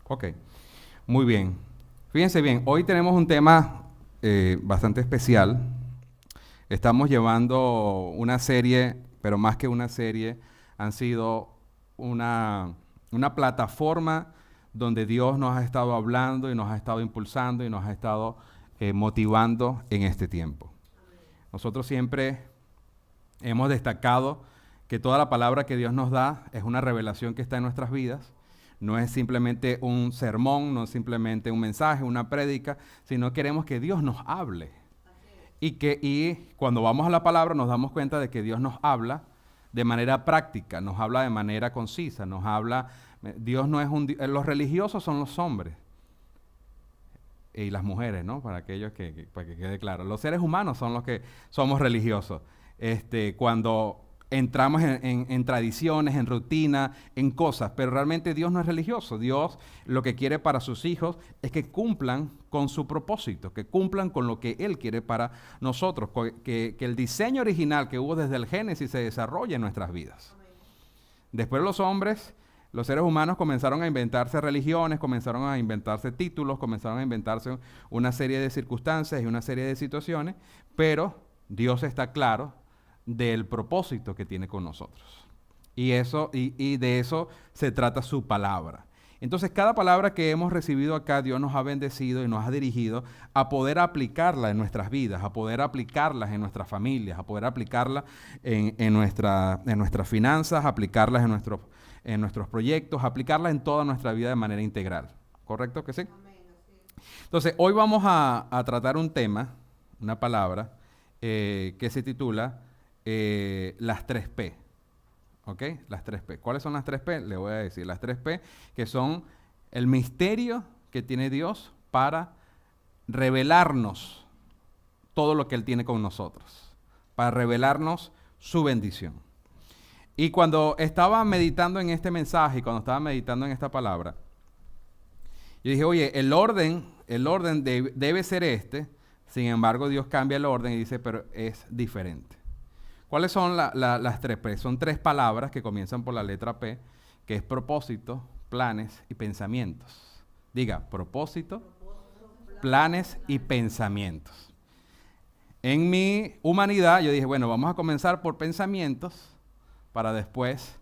Ok, muy bien. Fíjense bien, hoy tenemos un tema bastante especial. Estamos llevando una serie, pero más que una serie, han sido una, una plataforma donde Dios nos ha estado hablando y nos ha estado impulsando y nos ha estado motivando en este tiempo. Nosotros siempre hemos destacado que toda la palabra que Dios nos da es una revelación que está en nuestras vidas. No es simplemente un sermón, no es simplemente un mensaje, una prédica, sino queremos que Dios nos hable. Y cuando vamos a la palabra nos damos cuenta de que Dios nos habla de manera práctica, nos habla de manera concisa, nos habla. Dios no es los religiosos son los hombres y las mujeres, ¿no? Para aquellos para que quede claro. Los seres humanos son los que somos religiosos. Cuando entramos en tradiciones, en rutina, en cosas, pero realmente Dios no es religioso. Dios lo que quiere para sus hijos es que cumplan con su propósito, que cumplan con lo que Él quiere para nosotros, que el diseño original que hubo desde el Génesis se desarrolle en nuestras vidas. Después los hombres, los seres humanos comenzaron a inventarse religiones, comenzaron a inventarse títulos, comenzaron a inventarse una serie de circunstancias y una serie de situaciones, pero Dios está claro del propósito que tiene con nosotros. Y de eso se trata su palabra. Entonces, cada palabra que hemos recibido acá, Dios nos ha bendecido y nos ha dirigido a poder aplicarla en nuestras vidas, a poder aplicarlas en nuestras familias, a poder aplicarla en nuestras finanzas, aplicarlas en nuestros proyectos, aplicarla en toda nuestra vida de manera integral. ¿Correcto que sí? Entonces, hoy vamos a tratar un tema, una palabra, que se titula las 3P. ¿Ok? Las 3P. ¿Cuáles son las 3P? Le voy a decir las 3P, que son el misterio que tiene Dios para revelarnos todo lo que Él tiene con nosotros, para revelarnos su bendición. Y cuando estaba meditando en este mensaje, cuando estaba meditando en esta palabra, yo dije, oye, el orden debe ser este. Sin embargo, Dios cambia el orden y dice, pero es diferente. ¿Cuáles son las 3P? Son 3 palabras que comienzan por la letra P, que es propósito, planes y pensamientos. Diga, propósito, planes y pensamientos. En mi humanidad yo dije, bueno, vamos a comenzar por pensamientos para después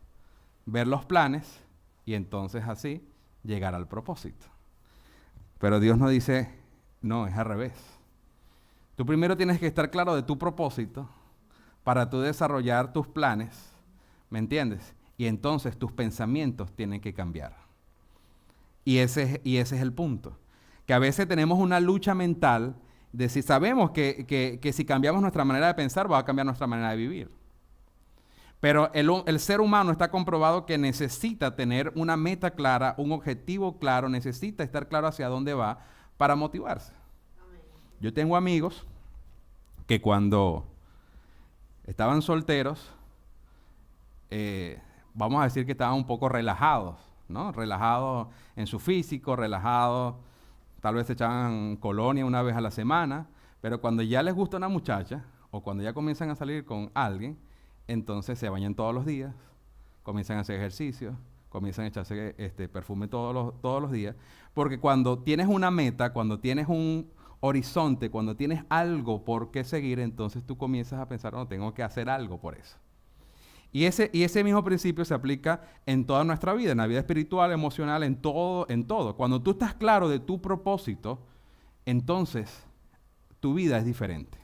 ver los planes y entonces así llegar al propósito. Pero Dios nos dice, no, es al revés. Tú primero tienes que estar claro de tu propósito para tú desarrollar tus planes, ¿me entiendes? Y entonces tus pensamientos tienen que cambiar. Y ese es el punto. Que a veces tenemos una lucha mental de si sabemos que si cambiamos nuestra manera de pensar va a cambiar nuestra manera de vivir. Pero el ser humano está comprobado que necesita tener una meta clara, un objetivo claro, necesita estar claro hacia dónde va para motivarse. Amén. Yo tengo amigos que cuando estaban solteros, vamos a decir que estaban un poco relajados, ¿no? Relajados en su físico, relajados, tal vez se echaban colonia una vez a la semana, pero cuando ya les gusta una muchacha o cuando ya comienzan a salir con alguien, entonces se bañan todos los días, comienzan a hacer ejercicio, comienzan a echarse perfume todos los días, porque cuando tienes una meta, cuando tienes un horizonte, cuando tienes algo por qué seguir, entonces tú comienzas a pensar, no, tengo que hacer algo por eso. Y ese mismo principio se aplica en toda nuestra vida, en la vida espiritual, emocional, en todo. Cuando tú estás claro de tu propósito, entonces tu vida es diferente.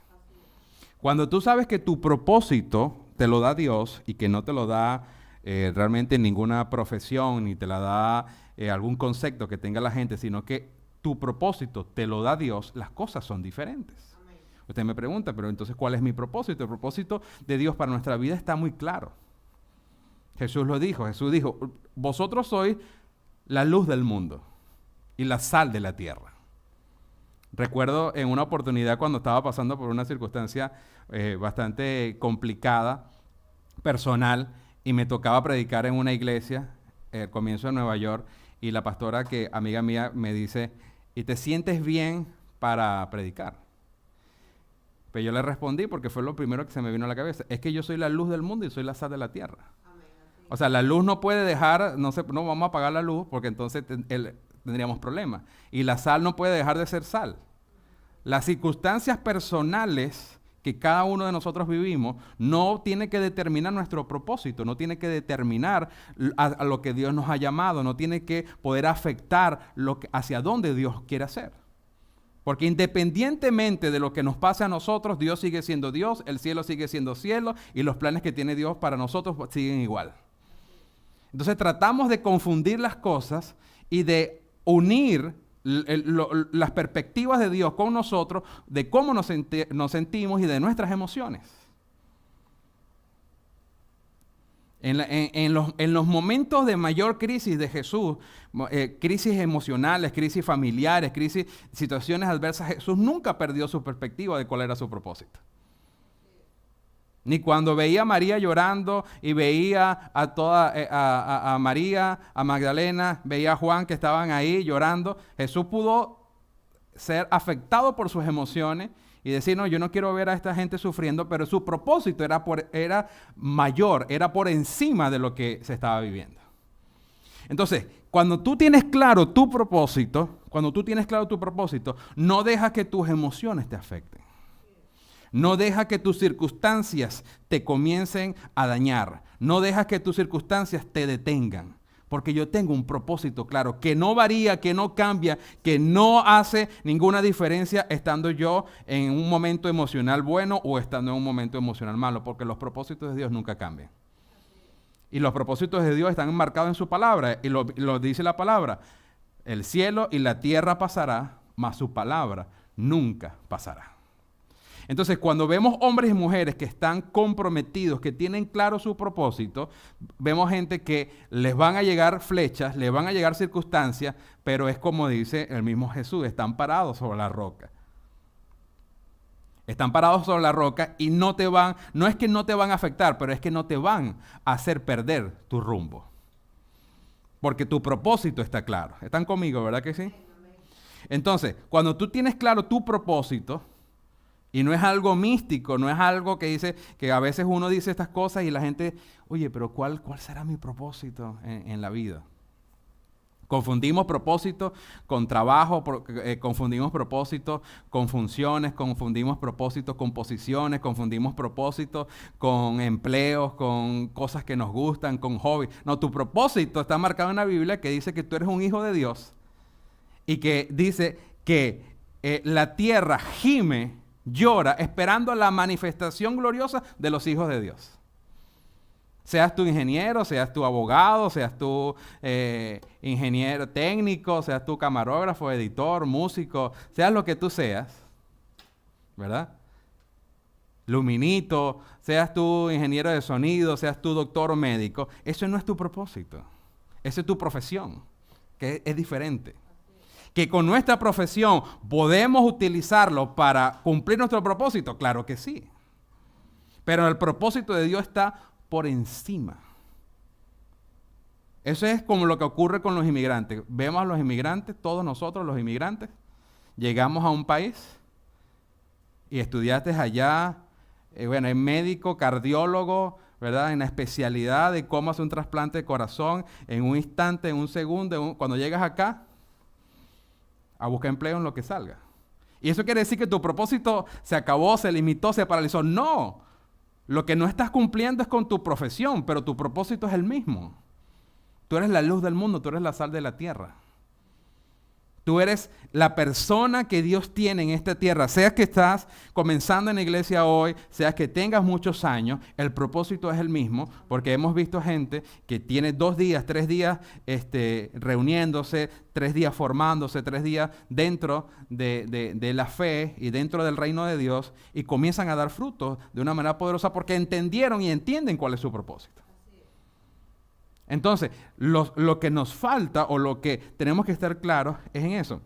Cuando tú sabes que tu propósito te lo da Dios y que no te lo da realmente ninguna profesión, ni te la da algún concepto que tenga la gente, sino que tu propósito te lo da Dios, las cosas son diferentes. Amén. Usted me pregunta, pero entonces, ¿cuál es mi propósito? El propósito de Dios para nuestra vida está muy claro. Jesús dijo, vosotros sois la luz del mundo y la sal de la tierra. Recuerdo en una oportunidad cuando estaba pasando por una circunstancia bastante complicada, personal, y me tocaba predicar en una iglesia, el comienzo de Nueva York, y la pastora, que amiga mía, me dice, ¿y te sientes bien para predicar? Pero yo le respondí, porque fue lo primero que se me vino a la cabeza, es que yo soy la luz del mundo y soy la sal de la tierra. Amén. O sea, la luz no puede dejar, no vamos a apagar la luz, porque entonces tendríamos problemas. Y la sal no puede dejar de ser sal. Las circunstancias personales que cada uno de nosotros vivimos no tiene que determinar nuestro propósito, no tiene que determinar a lo que Dios nos ha llamado, no tiene que poder afectar hacia dónde Dios quiere hacer. Porque independientemente de lo que nos pase a nosotros, Dios sigue siendo Dios, el cielo sigue siendo cielo y los planes que tiene Dios para nosotros siguen igual. Entonces tratamos de confundir las cosas y de unir las perspectivas de Dios con nosotros, de cómo nos sentimos y de nuestras emociones. En los momentos de mayor crisis de Jesús, crisis emocionales, crisis familiares, situaciones adversas, Jesús nunca perdió su perspectiva de cuál era su propósito. Ni cuando veía a María llorando y veía a María, a Magdalena, veía a Juan que estaban ahí llorando, Jesús pudo ser afectado por sus emociones y decir, no, yo no quiero ver a esta gente sufriendo, pero su propósito era mayor, era por encima de lo que se estaba viviendo. Entonces, cuando tú tienes claro tu propósito, no dejas que tus emociones te afecten. No deja que tus circunstancias te comiencen a dañar. No deja que tus circunstancias te detengan. Porque yo tengo un propósito claro, que no varía, que no cambia, que no hace ninguna diferencia estando yo en un momento emocional bueno o estando en un momento emocional malo. Porque los propósitos de Dios nunca cambian. Y los propósitos de Dios están enmarcados en su palabra. Y lo dice la palabra. El cielo y la tierra pasará, mas su palabra nunca pasará. Entonces, cuando vemos hombres y mujeres que están comprometidos, que tienen claro su propósito, vemos gente que les van a llegar flechas, les van a llegar circunstancias, pero es como dice el mismo Jesús, están parados sobre la roca. Están parados sobre la roca y no es que no te van a afectar, pero es que no te van a hacer perder tu rumbo. Porque tu propósito está claro. ¿Están conmigo, verdad que sí? Entonces, cuando tú tienes claro tu propósito, y no es algo místico, no es algo que dice, que a veces uno dice estas cosas y la gente, oye, pero ¿cuál será mi propósito en la vida? Confundimos propósito con trabajo, confundimos propósito con funciones, confundimos propósito con posiciones, confundimos propósito con empleos, con cosas que nos gustan, con hobbies. No, tu propósito está marcado en la Biblia que dice que tú eres un hijo de Dios y que dice que la tierra gime, llora, esperando la manifestación gloriosa de los hijos de Dios. Seas tú ingeniero, seas tú abogado, seas tú ingeniero técnico, seas tú camarógrafo, editor, músico, seas lo que tú seas, ¿verdad? Luminito, seas tú ingeniero de sonido, seas tú doctor o médico, eso no es tu propósito, esa es tu profesión, que es diferente. Que con nuestra profesión podemos utilizarlo para cumplir nuestro propósito, claro que sí. Pero el propósito de Dios está por encima. Eso es como lo que ocurre con los inmigrantes. Vemos a los inmigrantes, todos nosotros los inmigrantes, llegamos a un país y estudiaste allá, en médico, cardiólogo, ¿verdad? En la especialidad de cómo hacer un trasplante de corazón en un instante, en un segundo, cuando llegas acá, a buscar empleo en lo que salga. Y eso quiere decir que tu propósito se acabó, se limitó, se paralizó. No, lo que no estás cumpliendo es con tu profesión, pero tu propósito es el mismo. Tú eres la luz del mundo, tú eres la sal de la tierra. Tú eres la persona que Dios tiene en esta tierra. Seas que estás comenzando en la iglesia hoy, seas que tengas muchos años, el propósito es el mismo, porque hemos visto gente que tiene 2 días, 3 días reuniéndose, 3 días formándose, 3 días dentro de la fe y dentro del reino de Dios y comienzan a dar frutos de una manera poderosa porque entendieron y entienden cuál es su propósito. Entonces, lo que nos falta o lo que tenemos que estar claros es en eso.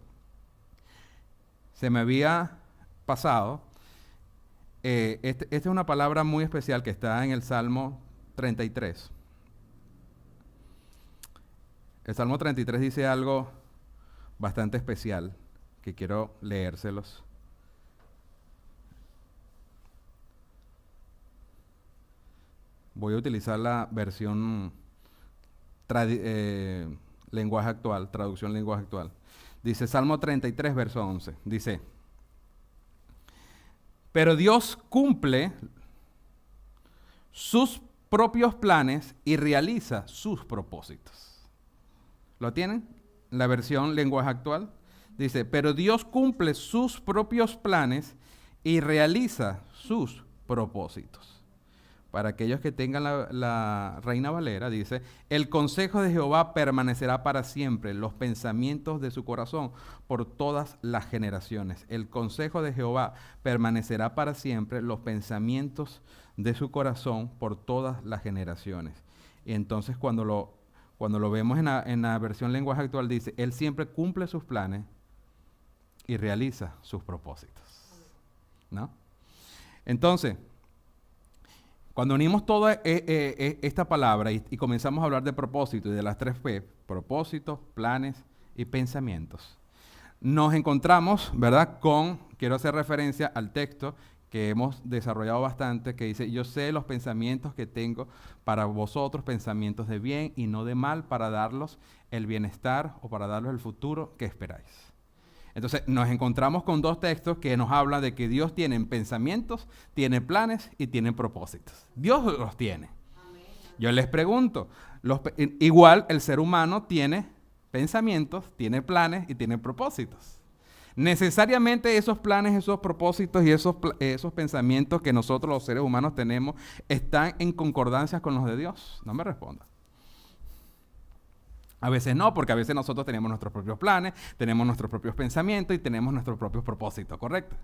Se me había pasado, esta es una palabra muy especial que está en el Salmo 33. El Salmo 33 dice algo bastante especial que quiero leérselos. Voy a utilizar la versión lenguaje actual, traducción lenguaje actual. Dice Salmo 33, verso 11. Dice, pero Dios cumple sus propios planes y realiza sus propósitos. ¿Lo tienen? La versión lenguaje actual. Dice, pero Dios cumple sus propios planes y realiza sus propósitos. Para aquellos que tengan la Reina Valera, dice, el consejo de Jehová permanecerá para siempre, los pensamientos de su corazón por todas las generaciones. El consejo de Jehová permanecerá para siempre, los pensamientos de su corazón por todas las generaciones. Y entonces cuando lo vemos en la versión lenguaje actual, dice, Él siempre cumple sus planes y realiza sus propósitos. ¿No? Entonces, cuando unimos toda esta palabra y comenzamos a hablar de propósito y de las 3 P, propósitos, planes y pensamientos, nos encontramos, ¿verdad? Quiero hacer referencia al texto que hemos desarrollado bastante, que dice, yo sé los pensamientos que tengo para vosotros, pensamientos de bien y no de mal, para darlos el bienestar o para darlos el futuro que esperáis. Entonces nos encontramos con 2 textos que nos hablan de que Dios tiene pensamientos, tiene planes y tiene propósitos. Dios los tiene. Amén. Yo les pregunto, igual el ser humano tiene pensamientos, tiene planes y tiene propósitos. Necesariamente esos planes, esos propósitos y esos pensamientos que nosotros los seres humanos tenemos están en concordancia con los de Dios. No me responda. A veces no, porque a veces nosotros tenemos nuestros propios planes, tenemos nuestros propios pensamientos y tenemos nuestros propios propósitos, ¿correcto?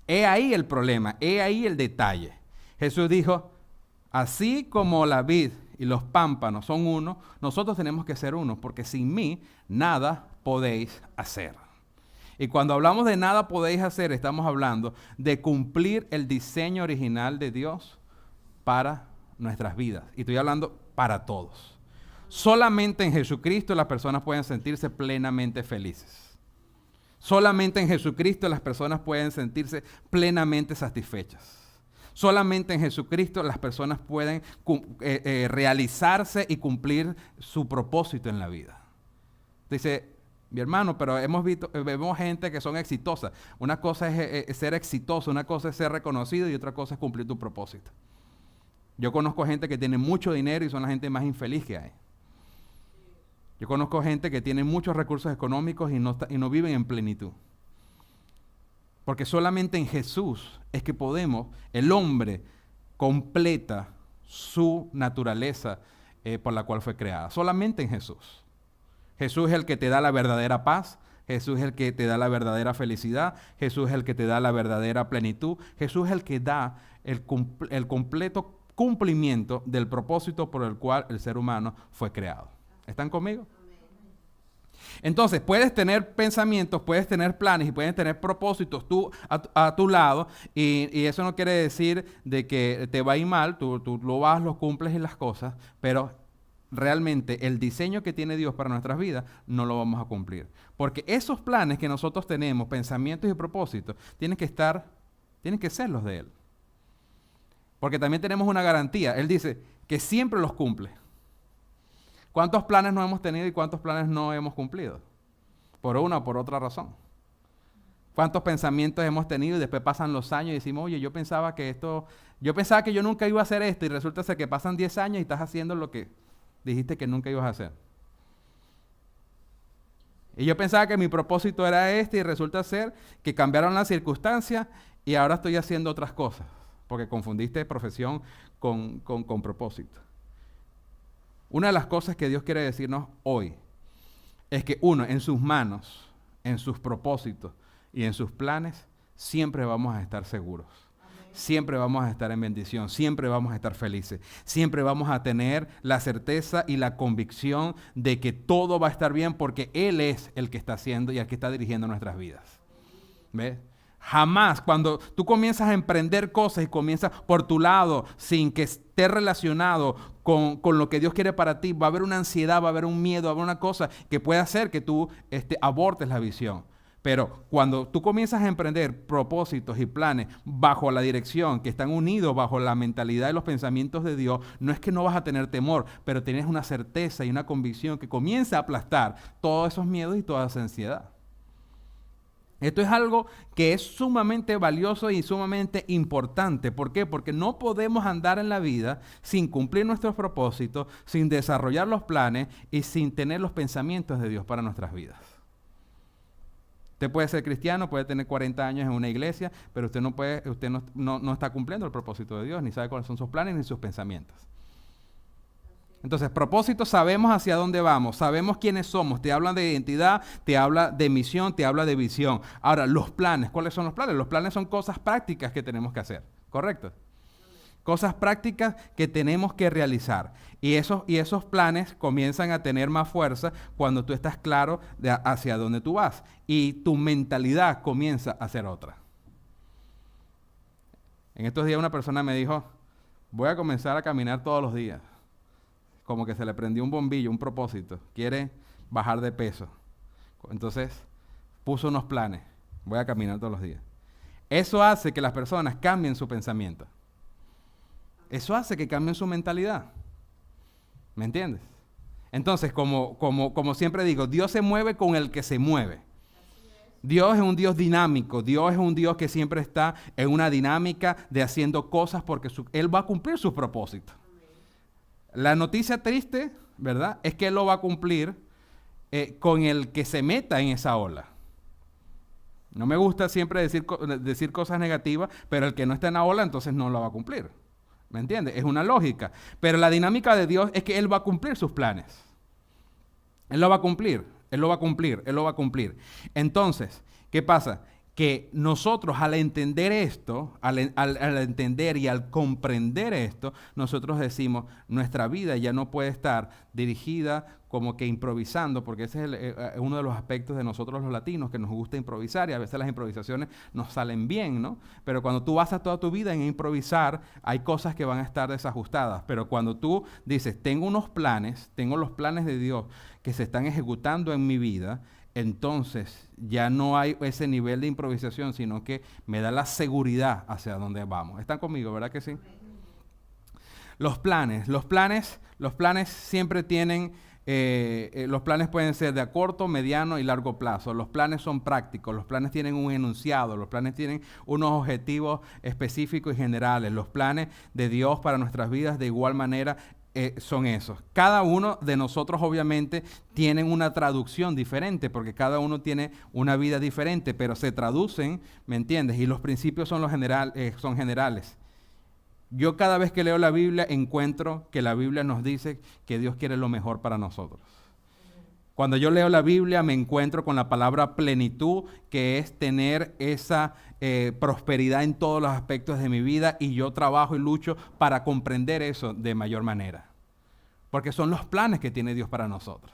He ahí el problema, he ahí el detalle. Jesús dijo, así como la vid y los pámpanos son uno, nosotros tenemos que ser uno, porque sin mí nada podéis hacer. Y cuando hablamos de nada podéis hacer, estamos hablando de cumplir el diseño original de Dios para nuestras vidas. Y estoy hablando para todos. Solamente en Jesucristo las personas pueden sentirse plenamente felices. Solamente en Jesucristo las personas pueden sentirse plenamente satisfechas. Solamente en Jesucristo las personas pueden realizarse y cumplir su propósito en la vida. Dice, mi hermano, pero vemos gente que son exitosas. Una cosa es ser exitoso, una cosa es ser reconocido y otra cosa es cumplir tu propósito. Yo conozco gente que tiene mucho dinero y son la gente más infeliz que hay. Yo conozco gente que tiene muchos recursos económicos y no viven en plenitud. Porque solamente en Jesús es que el hombre completa su naturaleza por la cual fue creada. Solamente en Jesús. Jesús es el que te da la verdadera paz. Jesús es el que te da la verdadera felicidad. Jesús es el que te da la verdadera plenitud. Jesús es el que da el completo cumplimiento del propósito por el cual el ser humano fue creado. ¿Están conmigo? Entonces, puedes tener pensamientos, puedes tener planes y puedes tener propósitos tú a tu lado y eso no quiere decir de que te va a ir mal, tú lo cumples en las cosas, pero realmente el diseño que tiene Dios para nuestras vidas no lo vamos a cumplir. Porque esos planes que nosotros tenemos, pensamientos y propósitos, tienen que ser los de Él. Porque también tenemos una garantía. Él dice que siempre los cumple. ¿Cuántos planes no hemos tenido y cuántos planes no hemos cumplido? Por una o por otra razón. ¿Cuántos pensamientos hemos tenido y después pasan los años y decimos, oye, yo pensaba que yo nunca iba a hacer esto y resulta ser que pasan 10 años y estás haciendo lo que dijiste que nunca ibas a hacer? Y yo pensaba que mi propósito era este y resulta ser que cambiaron las circunstancias y ahora estoy haciendo otras cosas, porque confundiste profesión con propósito. Una de las cosas que Dios quiere decirnos hoy es que en sus manos, en sus propósitos y en sus planes, siempre vamos a estar seguros. Amén. Siempre vamos a estar en bendición, siempre vamos a estar felices, siempre vamos a tener la certeza y la convicción de que todo va a estar bien porque Él es el que está haciendo y el que está dirigiendo nuestras vidas. ¿Ves? Jamás, cuando tú comienzas a emprender cosas y comienzas por tu lado sin que esté relacionado con lo que Dios quiere para ti, va a haber una ansiedad, va a haber un miedo, va a haber una cosa que puede hacer que tú abortes la visión. Pero cuando tú comienzas a emprender propósitos y planes bajo la dirección, que están unidos bajo la mentalidad y los pensamientos de Dios, no es que no vas a tener temor, pero tienes una certeza y una convicción que comienza a aplastar todos esos miedos y toda esa ansiedad. Esto es algo que es sumamente valioso y sumamente importante. ¿Por qué? Porque no podemos andar en la vida sin cumplir nuestros propósitos, sin desarrollar los planes y sin tener los pensamientos de Dios para nuestras vidas. Usted puede ser cristiano, puede tener 40 años en una iglesia, pero usted no está cumpliendo el propósito de Dios, ni sabe cuáles son sus planes ni sus pensamientos. Entonces, propósito, sabemos hacia dónde vamos, sabemos quiénes somos, te hablan de identidad, te habla de misión, te habla de visión. Ahora, los planes, ¿cuáles son los planes? Los planes son cosas prácticas que tenemos que hacer, ¿correcto? Cosas prácticas que tenemos que realizar. Y esos planes comienzan a tener más fuerza cuando tú estás claro hacia dónde tú vas. Y tu mentalidad comienza a ser otra. En estos días una persona me dijo, voy a comenzar a caminar todos los días. Como que se le prendió un bombillo, un propósito. Quiere bajar de peso. Entonces puso unos planes. Voy a caminar todos los días. Eso hace que las personas cambien su pensamiento. Eso hace que cambien su mentalidad. ¿Me entiendes? Entonces, como siempre digo, Dios se mueve con el que se mueve. Dios es un Dios dinámico. Dios es un Dios que siempre está en una dinámica de haciendo cosas porque Él va a cumplir sus propósitos. La noticia triste, ¿verdad?, es que Él lo va a cumplir con el que se meta en esa ola. No me gusta siempre decir cosas negativas, pero el que no está en la ola entonces no lo va a cumplir. ¿Me entiendes? Es una lógica. Pero la dinámica de Dios es que Él va a cumplir sus planes. Él lo va a cumplir, Él lo va a cumplir, Él lo va a cumplir. Entonces, ¿qué pasa? Que nosotros al entender esto, al entender y al comprender esto, nosotros decimos, nuestra vida ya no puede estar dirigida como que improvisando, porque ese es uno de los aspectos de nosotros los latinos, que nos gusta improvisar y a veces las improvisaciones nos salen bien, ¿no? Pero cuando tú basas toda tu vida en improvisar, hay cosas que van a estar desajustadas. Pero cuando tú dices, tengo unos planes, tengo los planes de Dios que se están ejecutando en mi vida, entonces ya no hay ese nivel de improvisación, sino que me da la seguridad hacia dónde vamos. ¿Están conmigo, verdad que sí? Los planes siempre tienen, los planes pueden ser de a corto, mediano y largo plazo. Los planes son prácticos, los planes tienen un enunciado, los planes tienen unos objetivos específicos y generales. Los planes de Dios para nuestras vidas de igual manera son esos. Cada uno de nosotros obviamente tiene una traducción diferente porque cada uno tiene una vida diferente, pero se traducen, ¿me entiendes? Y los principios son son generales. Yo cada vez que leo la Biblia encuentro que la Biblia nos dice que Dios quiere lo mejor para nosotros. Cuando yo leo la Biblia me encuentro con la palabra plenitud, que es tener esa prosperidad en todos los aspectos de mi vida, y yo trabajo y lucho para comprender eso de mayor manera. Porque son los planes que tiene Dios para nosotros.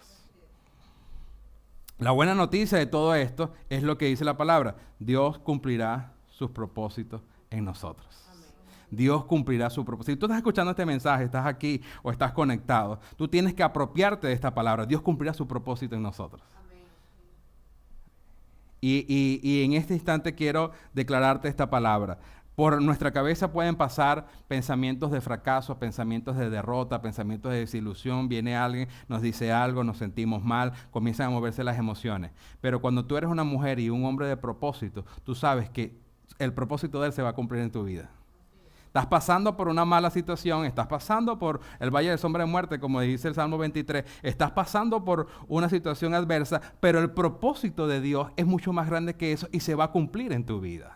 La buena noticia de todo esto es lo que dice la palabra. Dios cumplirá sus propósitos en nosotros. Dios cumplirá su propósito. Si tú estás escuchando este mensaje, estás aquí o estás conectado, tú tienes que apropiarte de esta palabra. Dios cumplirá su propósito en nosotros. Amén. Y en este instante quiero declararte esta palabra. Por nuestra cabeza pueden pasar pensamientos de fracaso, pensamientos de derrota, pensamientos de desilusión. Viene alguien, nos dice algo, nos sentimos mal, comienzan a moverse las emociones. Pero cuando tú eres una mujer y un hombre de propósito, tú sabes que el propósito de Él se va a cumplir en tu vida. Estás pasando por una mala situación, estás pasando por el valle de sombra de muerte, como dice el Salmo 23, estás pasando por una situación adversa, pero el propósito de Dios es mucho más grande que eso y se va a cumplir en tu vida.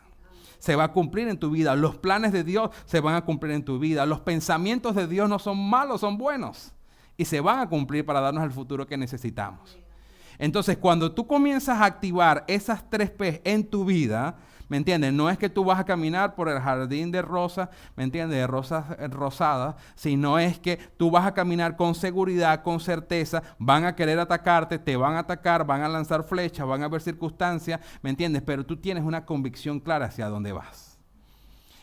Se va a cumplir en tu vida. Los planes de Dios se van a cumplir en tu vida. Los pensamientos de Dios no son malos, son buenos. Y se van a cumplir para darnos el futuro que necesitamos. Entonces, cuando tú comienzas a activar esas 3 P en tu vida, ¿me entiendes? No es que tú vas a caminar por el jardín de rosas, ¿me entiendes? De rosas rosadas, sino es que tú vas a caminar con seguridad, con certeza, van a querer atacarte, te van a atacar, van a lanzar flechas, van a haber circunstancias, ¿me entiendes? Pero tú tienes una convicción clara hacia dónde vas.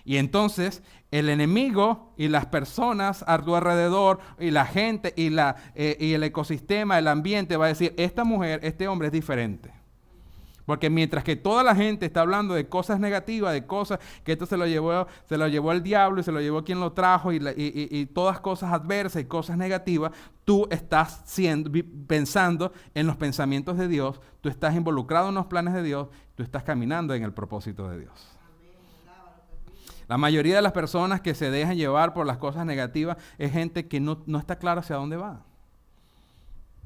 Y entonces el enemigo y las personas a tu alrededor y la gente y el ecosistema, el ambiente va a decir, esta mujer, este hombre es diferente. Porque mientras que toda la gente está hablando de cosas negativas, de cosas que esto se lo llevó el diablo y se lo llevó quien lo trajo y todas cosas adversas y cosas negativas, tú estás pensando en los pensamientos de Dios, tú estás involucrado en los planes de Dios, tú estás caminando en el propósito de Dios. La mayoría de las personas que se dejan llevar por las cosas negativas es gente que no está clara hacia dónde va.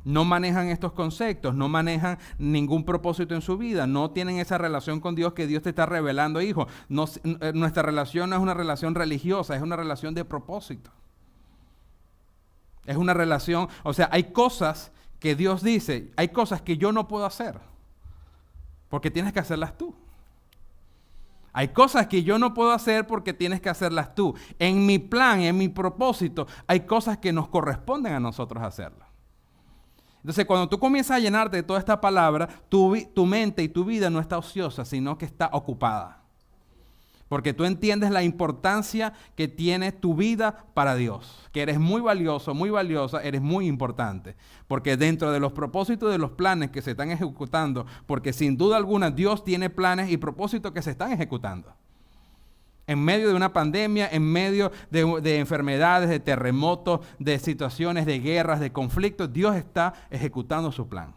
No manejan estos conceptos, no manejan ningún propósito en su vida, no tienen esa relación con Dios que Dios te está revelando, hijo. Nuestra relación no es una relación religiosa, es una relación de propósito. Es una relación, o sea, hay cosas que Dios dice, hay cosas que yo no puedo hacer, porque tienes que hacerlas tú. Hay cosas que yo no puedo hacer porque tienes que hacerlas tú. En mi plan, en mi propósito, hay cosas que nos corresponden a nosotros hacerlas. Entonces, cuando tú comienzas a llenarte de toda esta palabra, tu mente y tu vida no está ociosa, sino que está ocupada. Porque tú entiendes la importancia que tiene tu vida para Dios. Que eres muy valioso, muy valiosa, eres muy importante. Porque dentro de los propósitos de los planes que se están ejecutando, porque sin duda alguna Dios tiene planes y propósitos que se están ejecutando. En medio de una pandemia, en medio de enfermedades, de terremotos, de situaciones, de guerras, de conflictos, Dios está ejecutando su plan.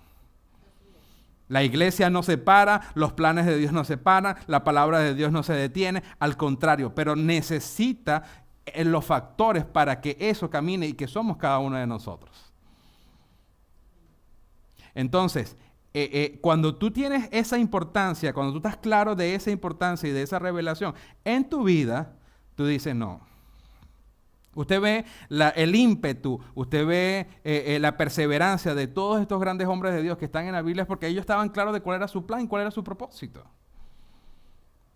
La iglesia no se para, los planes de Dios no se paran, la palabra de Dios no se detiene, al contrario, pero necesita los factores para que eso camine y que somos cada uno de nosotros. Entonces, cuando tú tienes esa importancia, cuando tú estás claro de esa importancia y de esa revelación en tu vida, tú dices no. Usted ve el ímpetu, usted ve la perseverancia de todos estos grandes hombres de Dios que están en la Biblia porque ellos estaban claros de cuál era su plan, cuál era su propósito.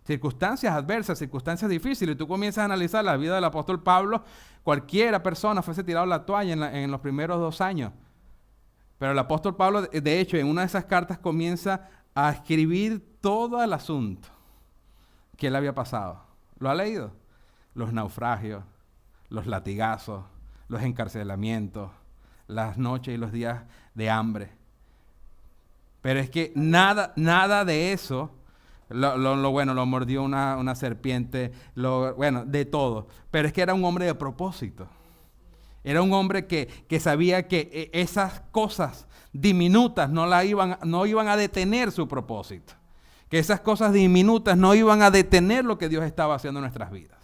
Circunstancias adversas, circunstancias difíciles. Y tú comienzas a analizar la vida del apóstol Pablo, cualquiera persona fuese tirado la toalla en los primeros 2 años. Pero el apóstol Pablo, de hecho, en una de esas cartas comienza a escribir todo el asunto que él había pasado. ¿Lo ha leído? Los naufragios, los latigazos, los encarcelamientos, las noches y los días de hambre. Pero es que nada de eso, lo mordió una serpiente, de todo. Pero es que era un hombre de propósito. Era un hombre que sabía que esas cosas diminutas no iban a detener su propósito. Que esas cosas diminutas no iban a detener lo que Dios estaba haciendo en nuestras vidas.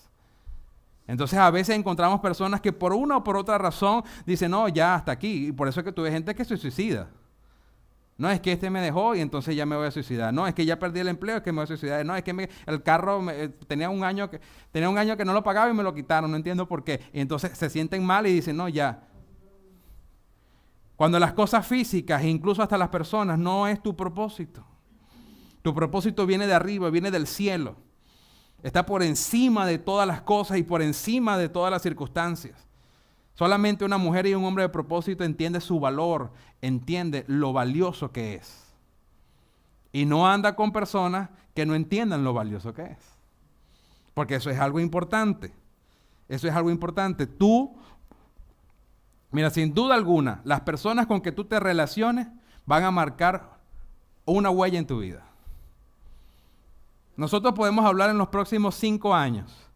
Entonces a veces encontramos personas que por una o por otra razón dicen, no, ya hasta aquí. Y por eso es que tuve gente que se suicida. No, es que este me dejó y entonces ya me voy a suicidar. No, es que ya perdí el empleo, es que me voy a suicidar. No, es que el carro tenía un año que no lo pagaba y me lo quitaron. No entiendo por qué. Y entonces se sienten mal y dicen, no, ya. Cuando las cosas físicas, incluso hasta las personas, no es tu propósito. Tu propósito viene de arriba, viene del cielo. Está por encima de todas las cosas y por encima de todas las circunstancias. Solamente una mujer y un hombre de propósito entiende su valor, entiende lo valioso que es. Y no anda con personas que no entiendan lo valioso que es. Porque eso es algo importante. Eso es algo importante. Mira, sin duda alguna, las personas con que tú te relaciones van a marcar una huella en tu vida. Nosotros podemos hablar en los próximos 5 años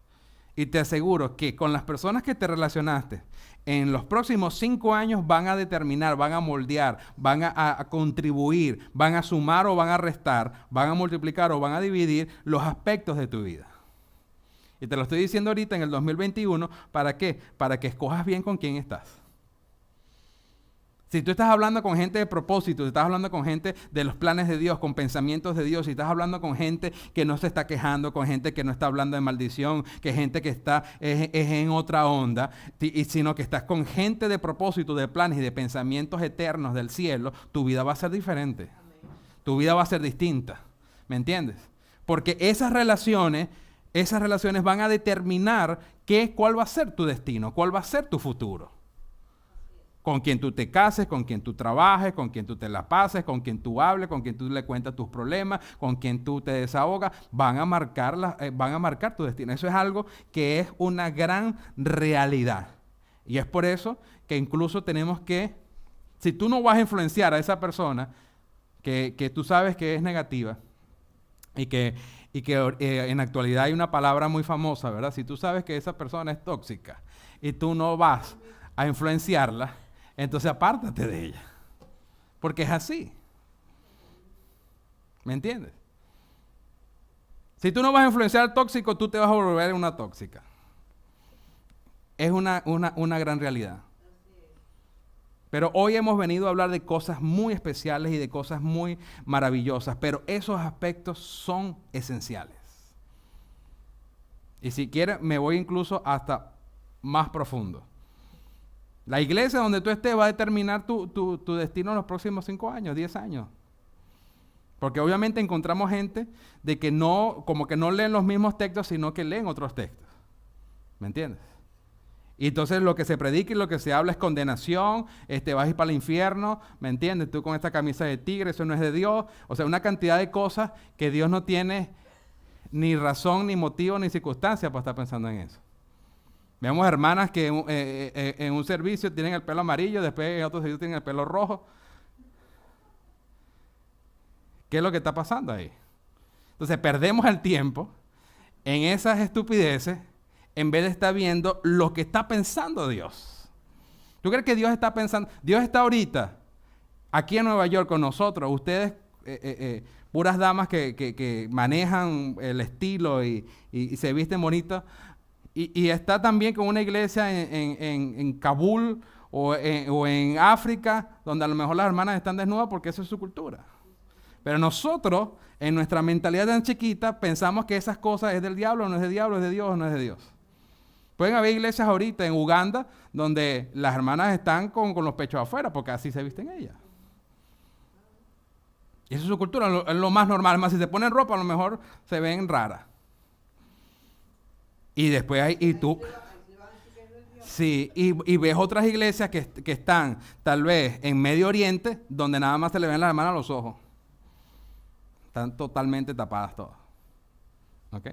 y te aseguro que con las personas que te relacionaste, en los próximos 5 años van a determinar, van a moldear, van a contribuir, van a sumar o van a restar, van a multiplicar o van a dividir los aspectos de tu vida. Y te lo estoy diciendo ahorita en el 2021, ¿para qué? Para que escojas bien con quién estás. Si tú estás hablando con gente de propósito, si estás hablando con gente de los planes de Dios, con pensamientos de Dios, si estás hablando con gente que no se está quejando, con gente que no está hablando de maldición, que gente que está es en otra onda, sino que estás con gente de propósito, de planes y de pensamientos eternos del cielo, tu vida va a ser diferente. Tu vida va a ser distinta. ¿Me entiendes? Porque esas relaciones van a determinar cuál va a ser tu destino, cuál va a ser tu futuro. Con quien tú te cases, con quien tú trabajes, con quien tú te la pases, con quien tú hables, con quien tú le cuentas tus problemas, con quien tú te desahogas, van a marcar tu destino. Eso es algo que es una gran realidad. Y es por eso que incluso tenemos que, si tú no vas a influenciar a esa persona que tú sabes que es negativa y que en la actualidad hay una palabra muy famosa, ¿verdad? Si tú sabes que esa persona es tóxica y tú no vas a influenciarla, entonces apártate de ella. Porque es así. ¿Me entiendes? Si tú no vas a influenciar al tóxico, tú te vas a volver una tóxica. Es una gran realidad. Pero hoy hemos venido a hablar de cosas muy especiales y de cosas muy maravillosas, pero esos aspectos son esenciales. Y si quieres, me voy incluso hasta más profundo. La iglesia donde tú estés va a determinar tu destino en los próximos 5 años, 10 años. Porque obviamente encontramos gente de que no, como que no leen los mismos textos, sino que leen otros textos. ¿Me entiendes? Y entonces lo que se predica y lo que se habla es condenación, vas a ir para el infierno, ¿me entiendes? Tú con esta camisa de tigre, eso no es de Dios. O sea, una cantidad de cosas que Dios no tiene ni razón, ni motivo, ni circunstancia para estar pensando en eso. Vemos hermanas que en un servicio tienen el pelo amarillo, después en otro servicio tienen el pelo rojo. ¿Qué es lo que está pasando ahí? Entonces perdemos el tiempo en esas estupideces en vez de estar viendo lo que está pensando Dios. ¿Tú crees que Dios está pensando? Dios está ahorita aquí en Nueva York con nosotros. Ustedes, puras damas que manejan el estilo y se visten bonitas. Y está también con una iglesia en Kabul o en África, donde a lo mejor las hermanas están desnudas porque esa es su cultura. Pero nosotros, en nuestra mentalidad tan chiquita, pensamos que esas cosas es del diablo, no es de diablo, es de Dios o no es de Dios. Pueden haber iglesias ahorita en Uganda donde las hermanas están con los pechos afuera porque así se visten ellas. Y esa es su cultura, es lo más normal. Además, si se ponen ropa, a lo mejor se ven raras. Y después hay, y tú... Sí, y ves otras iglesias que están tal vez en Medio Oriente, donde nada más se le ven las hermanas a los ojos. Están totalmente tapadas todas. ¿Ok?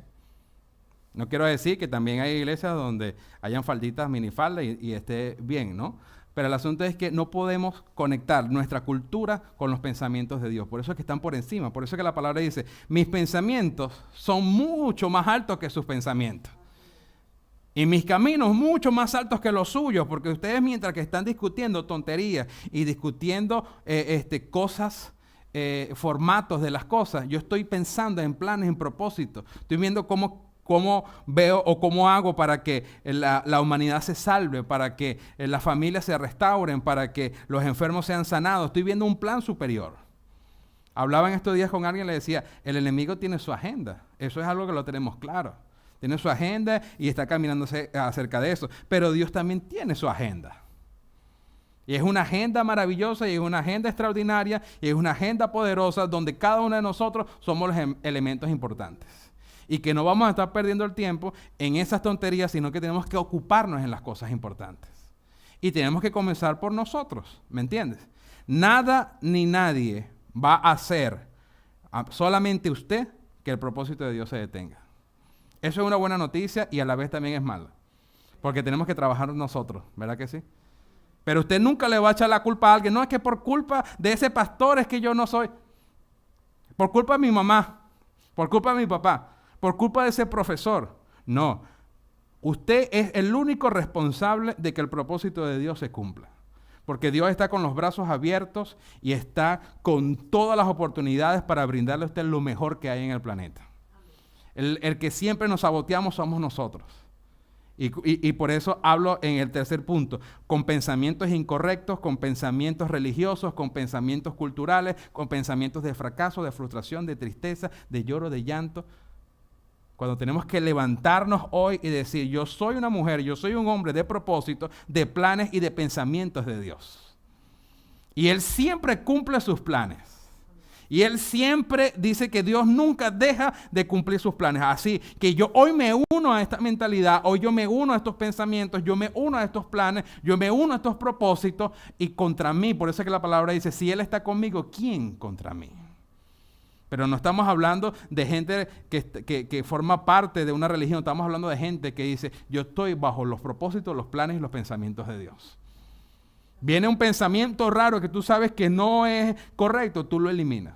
No quiero decir que también hay iglesias donde hayan falditas, minifaldas y esté bien, ¿no? Pero el asunto es que no podemos conectar nuestra cultura con los pensamientos de Dios. Por eso es que están por encima. Por eso es que la palabra dice, mis pensamientos son mucho más altos que sus pensamientos. Y mis caminos mucho más altos que los suyos. Porque ustedes mientras que están discutiendo tonterías y discutiendo cosas, formatos de las cosas, yo estoy pensando en planes, en propósitos. Estoy viendo cómo veo o cómo hago para que la humanidad se salve, para que las familias se restauren, para que los enfermos sean sanados. Estoy viendo un plan superior. Hablaba en estos días con alguien y le decía, el enemigo tiene su agenda. Eso es algo que lo tenemos claro. Tiene su agenda y está caminando acerca de eso. Pero Dios también tiene su agenda. Y es una agenda maravillosa y es una agenda extraordinaria y es una agenda poderosa donde cada uno de nosotros somos los elementos importantes. Y que no vamos a estar perdiendo el tiempo en esas tonterías, sino que tenemos que ocuparnos en las cosas importantes. Y tenemos que comenzar por nosotros, ¿me entiendes? Nada ni nadie va a hacer, solamente usted, que el propósito de Dios se detenga. Eso es una buena noticia y a la vez también es mala. Porque tenemos que trabajar nosotros, ¿verdad que sí? Pero usted nunca le va a echar la culpa a alguien. No, es que por culpa de ese pastor es que yo no soy. Por culpa de mi mamá, por culpa de mi papá, por culpa de ese profesor. No, usted es el único responsable de que el propósito de Dios se cumpla. Porque Dios está con los brazos abiertos y está con todas las oportunidades para brindarle a usted lo mejor que hay en el planeta. El que siempre nos saboteamos somos nosotros. Y por eso hablo en el tercer punto, con pensamientos incorrectos, con pensamientos religiosos, con pensamientos culturales, con pensamientos de fracaso, de frustración, de tristeza, de lloro, de llanto. Cuando tenemos que levantarnos hoy y decir, yo soy una mujer, yo soy un hombre de propósito, de planes y de pensamientos de Dios. Y Él siempre cumple sus planes. Y Él siempre dice que Dios nunca deja de cumplir sus planes. Así que yo hoy me uno a esta mentalidad, hoy yo me uno a estos pensamientos, yo me uno a estos planes, yo me uno a estos propósitos y contra mí. Por eso es que la palabra dice, si Él está conmigo, ¿quién contra mí? Pero no estamos hablando de gente que forma parte de una religión, estamos hablando de gente que dice, yo estoy bajo los propósitos, los planes y los pensamientos de Dios. Viene un pensamiento raro que tú sabes que no es correcto, tú lo eliminas.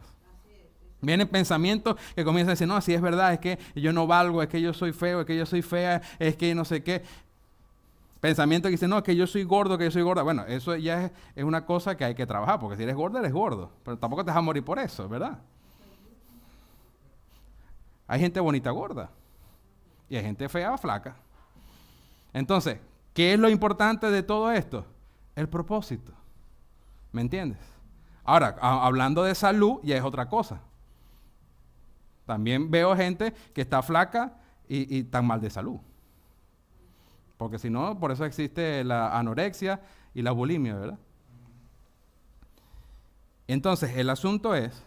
Vienen pensamientos que comienzan a decir, no, si es verdad, es que yo no valgo, es que yo soy feo, es que yo soy fea, es que no sé qué. Pensamiento que dicen, no, es que yo soy gordo, que yo soy gorda. Bueno, eso ya es una cosa que hay que trabajar, porque si eres gordo, eres gordo. Pero tampoco te vas a morir por eso, ¿verdad? Hay gente bonita gorda y hay gente fea flaca. Entonces, ¿qué es lo importante de todo esto? El propósito. ¿Me entiendes? Ahora, hablando de salud, ya es otra cosa. También veo gente que está flaca y tan mal de salud. Porque si no, por eso existe la anorexia y la bulimia, ¿verdad? Entonces, el asunto es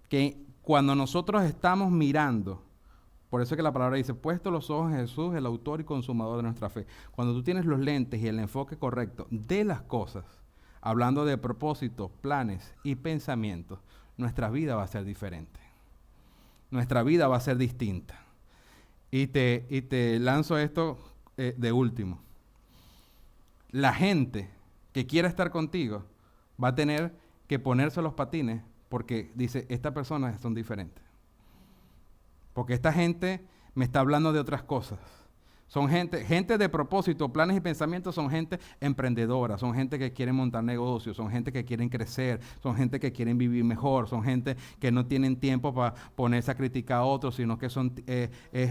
que cuando nosotros estamos mirando, por eso es que la palabra dice, puesto los ojos en Jesús, el autor y consumador de nuestra fe. Cuando tú tienes los lentes y el enfoque correcto de las cosas, hablando de propósitos, planes y pensamientos, nuestra vida va a ser diferente. Nuestra vida va a ser distinta. Y te lanzo esto de último. La gente que quiera estar contigo va a tener que ponerse los patines porque dice, estas personas son diferentes. Porque esta gente me está hablando de otras cosas. Son gente de propósito, planes y pensamientos, son gente emprendedora, son gente que quiere montar negocios, son gente que quieren crecer, son gente que quieren vivir mejor, son gente que no tienen tiempo para ponerse a criticar a otros, sino que son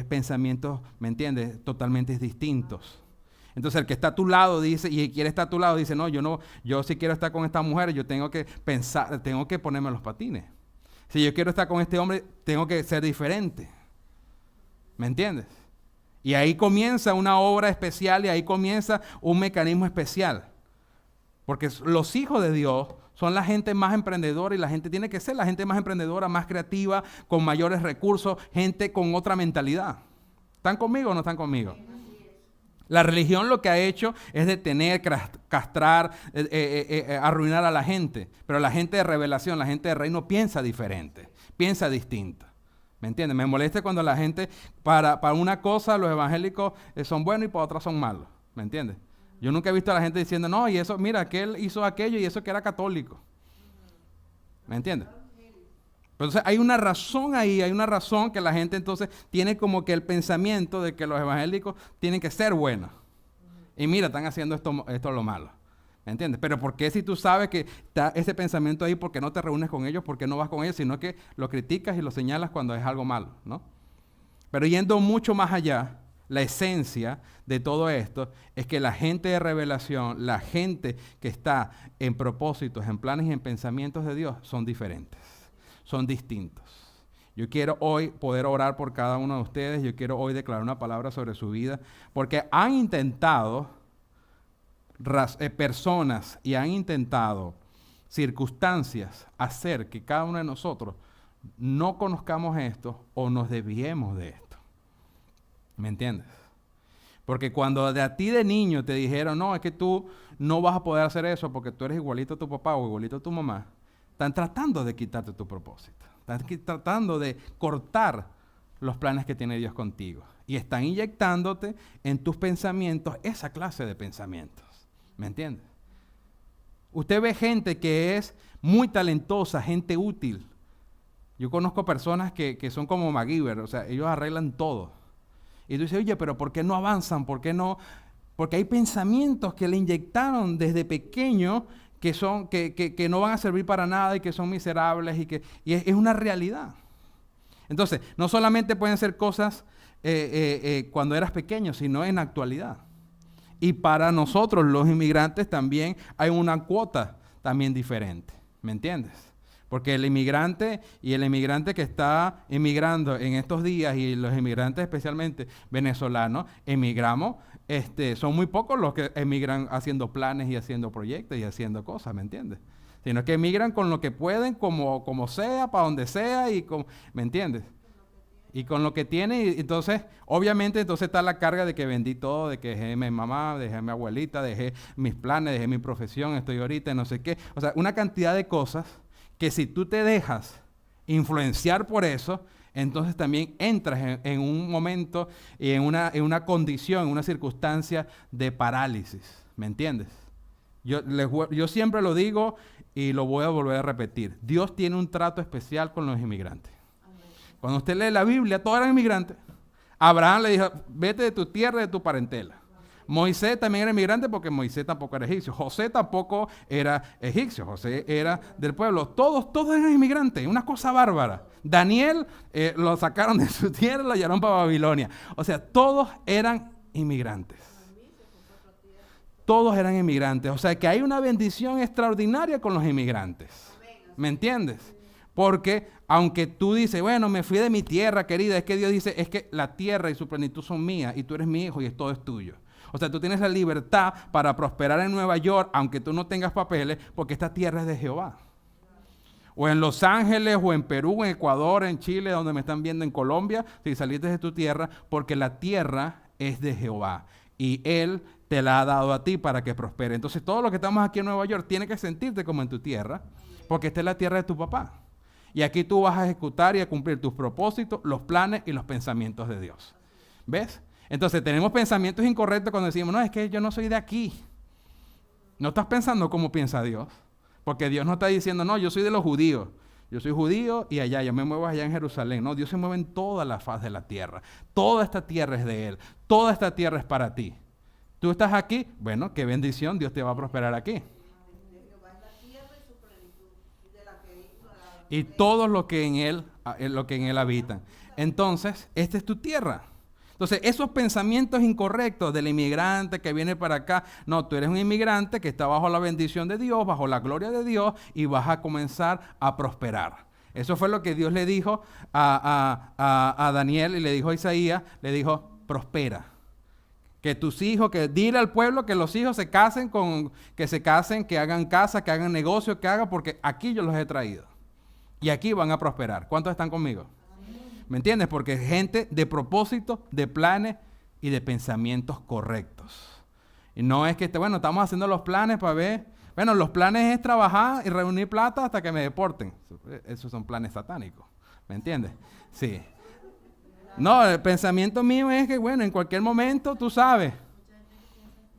pensamientos, ¿me entiendes?, totalmente distintos. Entonces el que está a tu lado dice, y quiere estar a tu lado, dice, no, yo si quiero estar con esta mujer, yo tengo que pensar, tengo que ponerme los patines. Si yo quiero estar con este hombre, tengo que ser diferente. ¿Me entiendes? Y ahí comienza una obra especial y ahí comienza un mecanismo especial. Porque los hijos de Dios son la gente más emprendedora y la gente tiene que ser la gente más emprendedora, más creativa, con mayores recursos, gente con otra mentalidad. ¿Están conmigo o no están conmigo? La religión lo que ha hecho es detener, castrar, arruinar a la gente. Pero la gente de revelación, la gente de reino piensa diferente, piensa distinto. ¿Me entiendes? Me molesta cuando la gente, para una cosa los evangélicos son buenos y para otra son malos. ¿Me entiendes? Yo nunca he visto a la gente diciendo, no, y eso, mira, aquel hizo aquello y eso que era católico. ¿Me entiendes? Entonces hay una razón ahí, hay una razón que la gente entonces tiene como que el pensamiento de que los evangélicos tienen que ser buenos. Y mira, están haciendo esto lo malo. ¿Me entiendes? Pero ¿por qué si tú sabes que está ese pensamiento ahí, por qué no te reúnes con ellos, por qué no vas con ellos, sino que lo criticas y lo señalas cuando es algo malo, ¿no? Pero yendo mucho más allá, la esencia de todo esto es que la gente de revelación, la gente que está en propósitos, en planes y en pensamientos de Dios, son diferentes, son distintos. Yo quiero hoy poder orar por cada uno de ustedes, yo quiero hoy declarar una palabra sobre su vida, porque han intentado personas y han intentado circunstancias hacer que cada uno de nosotros no conozcamos esto o nos desviemos de esto. ¿Me entiendes? Porque cuando a ti de niño te dijeron, no, es que tú no vas a poder hacer eso porque tú eres igualito a tu papá o igualito a tu mamá, están tratando de quitarte tu propósito. Están tratando de cortar los planes que tiene Dios contigo. Y están inyectándote en tus pensamientos esa clase de pensamientos. ¿Me entiendes? Usted ve gente que es muy talentosa, gente útil. Yo conozco personas que son como MacGyver, o sea, ellos arreglan todo. Y tú dices, oye, pero ¿por qué no avanzan? ¿Por qué no? Porque hay pensamientos que le inyectaron desde pequeño que no van a servir para nada y que son miserables y es una realidad. Entonces, no solamente pueden ser cosas cuando eras pequeño, sino en la actualidad. Y para nosotros, los inmigrantes, también hay una cuota también diferente. ¿Me entiendes? Porque el inmigrante y el inmigrante que está emigrando en estos días y los inmigrantes especialmente venezolanos, emigramos, son muy pocos los que emigran haciendo planes y haciendo proyectos y haciendo cosas, ¿me entiendes? Sino que emigran con lo que pueden, como sea, para donde sea, ¿me entiendes? Y con lo que tiene, y entonces, obviamente, entonces está la carga de que vendí todo, de que dejé a mi mamá, dejé a mi abuelita, dejé mis planes, dejé mi profesión, estoy ahorita, no sé qué. O sea, una cantidad de cosas que si tú te dejas influenciar por eso, entonces también entras en un momento y en una condición, en una circunstancia de parálisis. ¿Me entiendes? Yo siempre lo digo y lo voy a volver a repetir. Dios tiene un trato especial con los inmigrantes. Cuando usted lee la Biblia, todos eran inmigrantes. Abraham le dijo, vete de tu tierra, de tu parentela. Moisés también era inmigrante porque Moisés tampoco era egipcio. José tampoco era egipcio. José era del pueblo. Todos eran inmigrantes. Una cosa bárbara. Daniel lo sacaron de su tierra y lo llevaron para Babilonia. O sea, todos eran inmigrantes. Todos eran inmigrantes. O sea, que hay una bendición extraordinaria con los inmigrantes. ¿Me entiendes? Porque aunque tú dices, bueno, me fui de mi tierra querida, es que Dios dice, es que la tierra y su plenitud son mías y tú eres mi hijo y todo es tuyo. O sea, tú tienes la libertad para prosperar en Nueva York, aunque tú no tengas papeles, porque esta tierra es de Jehová. O en Los Ángeles, o en Perú, en Ecuador, en Chile, donde me están viendo, en Colombia, si saliste de tu tierra, porque la tierra es de Jehová. Y Él te la ha dado a ti para que prospere. Entonces, todos los que estamos aquí en Nueva York, tienes que sentirte como en tu tierra, porque esta es la tierra de tu papá. Y aquí tú vas a ejecutar y a cumplir tus propósitos, los planes y los pensamientos de Dios. ¿Ves? Entonces tenemos pensamientos incorrectos cuando decimos, no, es que yo no soy de aquí. No estás pensando como piensa Dios. Porque Dios no está diciendo, no, yo soy de los judíos. Yo soy judío y allá, yo me muevo allá en Jerusalén. No, Dios se mueve en toda la faz de la tierra. Toda esta tierra es de Él. Toda esta tierra es para ti. Tú estás aquí, bueno, qué bendición, Dios te va a prosperar aquí. Y todos los que en Él habitan. Entonces, esta es tu tierra. Entonces, esos pensamientos incorrectos del inmigrante que viene para acá, no, tú eres un inmigrante que está bajo la bendición de Dios, bajo la gloria de Dios y vas a comenzar a prosperar. Eso fue lo que Dios le dijo a Daniel y le dijo a Isaías, le dijo, prospera. Que tus hijos, que dile al pueblo que los hijos se casen, que hagan casa, que hagan negocio, que hagan, porque aquí yo los he traído. Y aquí van a prosperar. ¿Cuántos están conmigo? ¿Me entiendes? Porque es gente de propósito, de planes y de pensamientos correctos. Y no es que, bueno, estamos haciendo los planes para ver. Bueno, los planes es trabajar y reunir plata hasta que me deporten. Esos son planes satánicos. ¿Me entiendes? Sí. No, el pensamiento mío es que, bueno, en cualquier momento, tú sabes.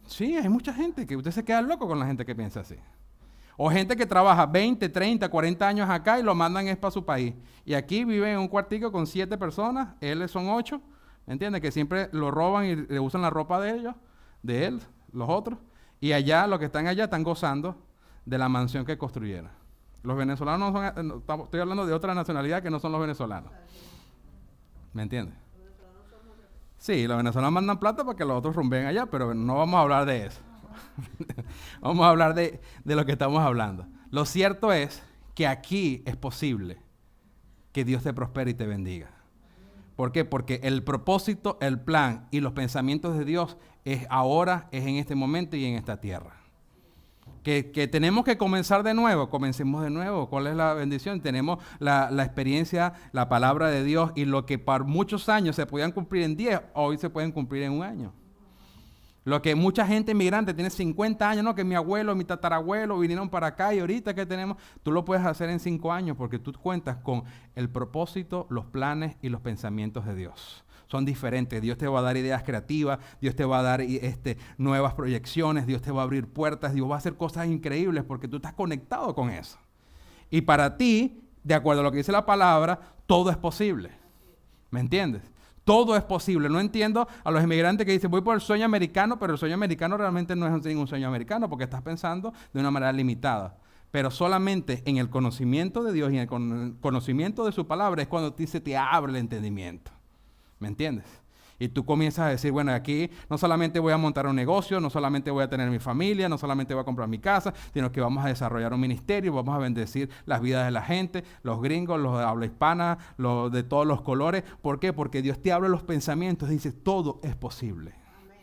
Sí, hay mucha gente que usted se queda loco con la gente que piensa así. O gente que trabaja 20, 30, 40 años acá y lo mandan es para su país. Y aquí viven en un cuartico con 7 personas, él son 8, ¿me entiendes? Que siempre lo roban y le usan la ropa de ellos, de él, los otros. Y allá, los que están allá, están gozando de la mansión que construyeron. Los venezolanos no son, estoy hablando de otra nacionalidad que no son los venezolanos. ¿Me entiendes? Sí, los venezolanos mandan plata para que los otros rumben allá, pero no vamos a hablar de eso. Vamos a hablar de lo que estamos hablando. Lo cierto es que aquí es posible que Dios te prospere y te bendiga. ¿Por qué? Porque el propósito, el plan y los pensamientos de Dios es ahora, es en este momento y en esta tierra. Que tenemos que comenzar de nuevo, comencemos de nuevo. ¿Cuál es la bendición? Tenemos la experiencia, la palabra de Dios y lo que por muchos años se podían cumplir en 10, hoy se pueden cumplir en un año. Lo que mucha gente inmigrante tiene 50 años, ¿no? Que mi abuelo, mi tatarabuelo vinieron para acá y ahorita que tenemos, tú lo puedes hacer en 5 años porque tú cuentas con el propósito, los planes y los pensamientos de Dios. Son diferentes. Dios te va a dar ideas creativas, Dios te va a dar nuevas proyecciones, Dios te va a abrir puertas, Dios va a hacer cosas increíbles porque tú estás conectado con eso. Y para ti, de acuerdo a lo que dice la palabra, todo es posible. ¿Me entiendes? Todo es posible. No entiendo a los inmigrantes que dicen, voy por el sueño americano, pero el sueño americano realmente no es ningún sueño americano porque estás pensando de una manera limitada. Pero solamente en el conocimiento de Dios y en el conocimiento de su palabra es cuando se te abre el entendimiento. ¿Me entiendes? Y tú comienzas a decir, bueno, aquí no solamente voy a montar un negocio, no solamente voy a tener mi familia, no solamente voy a comprar mi casa, sino que vamos a desarrollar un ministerio, vamos a bendecir las vidas de la gente, los gringos, los de habla hispana, los de todos los colores. ¿Por qué? Porque Dios te abre los pensamientos, dice, todo es posible. Amén.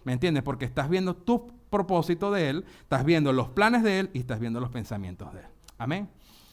¿Me entiendes? Porque estás viendo tu propósito de Él, estás viendo los planes de Él y estás viendo los pensamientos de Él. Amén.